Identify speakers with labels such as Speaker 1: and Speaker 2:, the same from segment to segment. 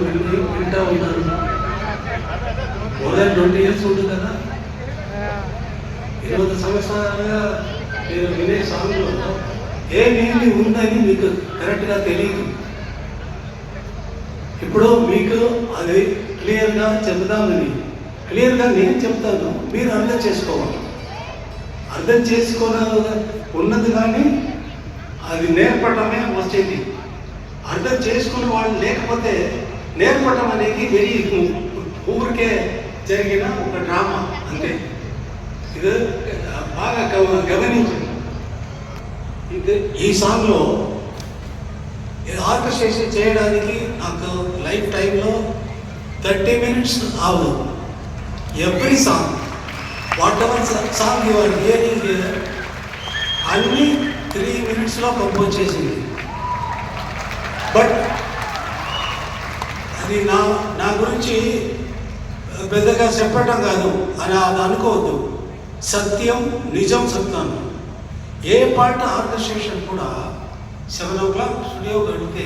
Speaker 1: వింటూ ఉన్నారు. More than 20 years ఉంటుంది కదా, 20 సంవత్సరాలుగా మీరు వినే సాంగ్లో ఏ మీనింగ్ ఉందని మీకు కరెక్ట్గా తెలియదు. ఇప్పుడు మీకు అది క్లియర్గా చెబుదామని, క్లియర్గా నేను చెప్తాను, మీరు అర్థం చేసుకోవాలి. అర్థం ఉన్నది కానీ అది నేర్పడమే వచ్చేది. అర్థం చేసుకున్న వాళ్ళు లేకపోతే నేర్పడం అనేది వెరీ ఊరికే జరిగిన ఒక డ్రామా అంతే. ఇది బాగా గమనించండి. ఇది ఈ సాంగ్లో ఆర్కెస్ట్రేషన్ చేయడానికి నాకు లైఫ్ టైంలో 30 minutes అవ్వదు. Every song, what ever song your hearing అన్నీ 3 minutesలో కంపోజ్ చేసింది. బట్ అది నా గురించి పెద్దగా చెప్పటం కాదు అని అది అనుకోవద్దు. సత్యం, నిజం చెప్తాను. ఏ పాట ఆర్కెస్ట్రేషన్ కూడా 7 o'clock స్టూడియో గడితే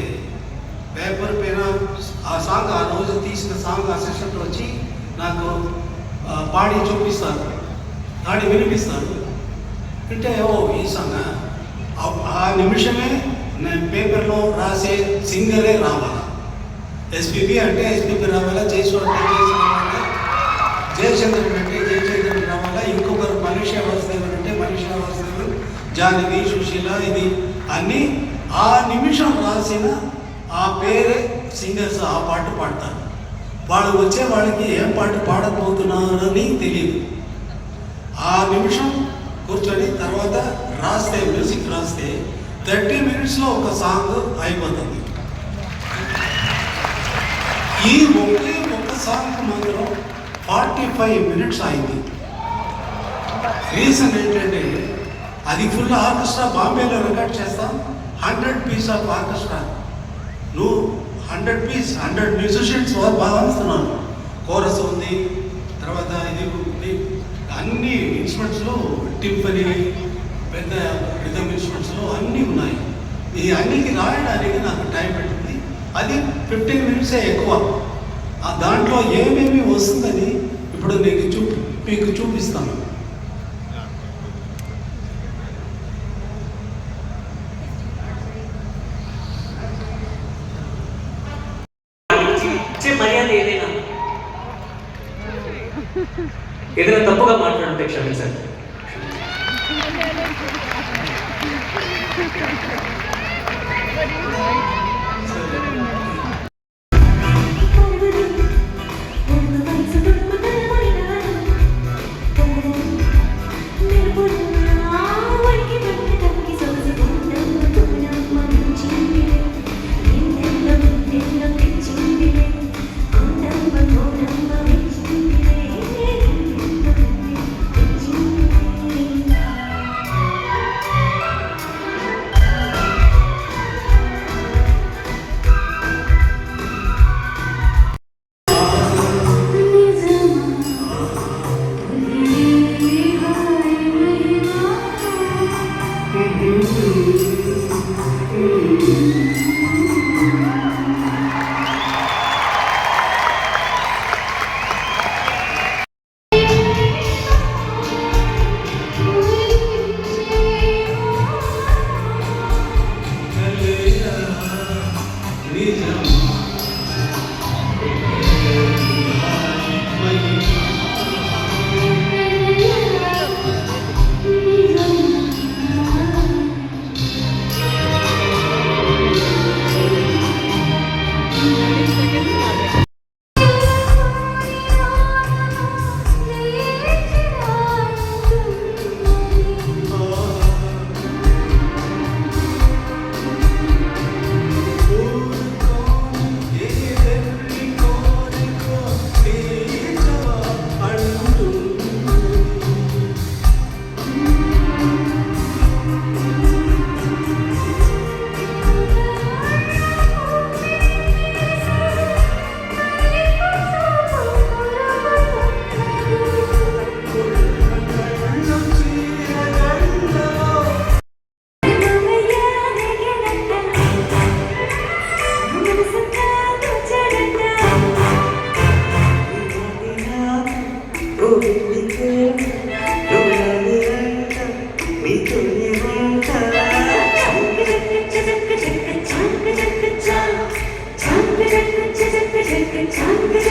Speaker 1: పేపర్ పైన ఆ సాంగ్, ఆ రోజు తీసిన సాంగ్ అసిస్టెంట్ వచ్చి నాకు పాడి చూపిస్తారు, పాడి వినిపిస్తారు. అంటే ఓ ఈ సాంగ్ ఆ నిమిషమే నేను పేపర్లో రాసే సింగరే రావాలా. ఎస్పీబీ అంటే ఎస్పీబీ రావాలా, జయశ్వర్ అంటే జయశ్వర్ రావాలా, జయచంద్రన్ అంటే జయచంద్రన్ రావాలా, ఇంకొకరు మనీషా వాసుదేవన్ అంటే మనీషా వాసుదేవన్, జానవి, సుశీల, ఇది అన్నీ ఆ నిమిషం రాసిన ఆ పేరే సింగర్స్ ఆ పాట పాడతారు. వాళ్ళు వచ్చే వాళ్ళకి ఏం పాట పాడబోతున్నారని తెలియదు. ఆ నిమిషం కూర్చొని తర్వాత రాస్తే, మ్యూజిక్ రాస్తే 30 minutesలో ఒక సాంగ్ అయిపోతుంది. ఈ ఒక్క సాంగ్ మాత్రం 45 minutes అయింది. రీజన్ ఏంటంటే అది ఫుల్ ఆర్కెస్ట్రా బాంబేలో రికార్డ్ చేస్తాం. 100 piece ఆఫ్ ఆర్కెస్ట్రా, నువ్వు 100 మ్యూజిషియన్స్ భావిస్తున్నాను. కోరస్ ఉంది, తర్వాత ఇది అన్ని ఇన్స్ట్రుమెంట్స్లో టింపని, పెద్ద రిథమ్ ఇన్స్ట్రుమెంట్స్లో అన్నీ ఉన్నాయి. ఈ అన్నికి రాయడానికి నాకు టైం పెట్టింది. అది 15 minutes ఎక్కువ. ఆ దాంట్లో ఏమేమి వస్తుందని ఇప్పుడు మీకు చూపిస్తాను.
Speaker 2: ఏదైనా తప్పుగా మాట్లాడితే క్షమించండి.
Speaker 3: శాంత